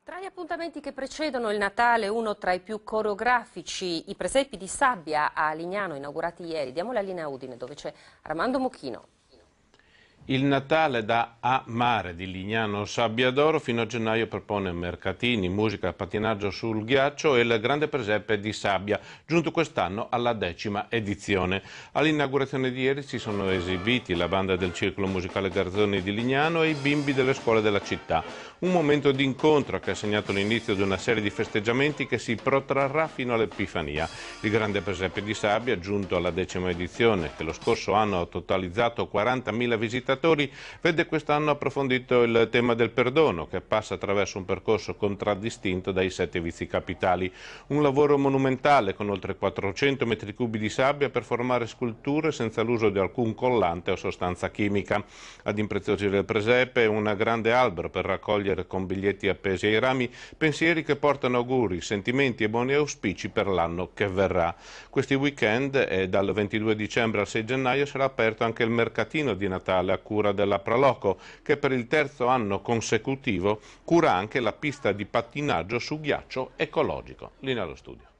Tra gli appuntamenti che precedono il Natale, uno tra i più coreografici, i presepi di sabbia a Lignano inaugurati ieri. Diamo la linea a Udine dove c'è Armando Mucchino. Il Natale da A Mare di Lignano Sabbiadoro fino a gennaio propone mercatini, musica, pattinaggio sul ghiaccio e il grande presepe di sabbia, giunto quest'anno alla 10ª edizione. All'inaugurazione di ieri si sono esibiti la banda del Circolo Musicale Garzoni di Lignano e i bimbi delle scuole della città. Un momento di incontro che ha segnato l'inizio di una serie di festeggiamenti che si protrarrà fino all'Epifania. Il grande presepe di sabbia, giunto alla 10ª edizione, che lo scorso anno ha totalizzato 40.000 visitatori, vede quest'anno approfondito il tema del perdono, che passa attraverso un percorso contraddistinto dai 7 vizi capitali. Un lavoro monumentale con oltre 400 metri cubi di sabbia per formare sculture senza l'uso di alcun collante o sostanza chimica. Ad impreziosire il presepe un grande albero per raccogliere con biglietti appesi ai rami pensieri che portano auguri, sentimenti e buoni auspici per l'anno che verrà. Questi weekend e dal 22 dicembre al 6 gennaio sarà aperto anche il mercatino di Natale a cura della Praloco, che per il terzo anno consecutivo cura anche la pista di pattinaggio su ghiaccio ecologico. Linea allo studio.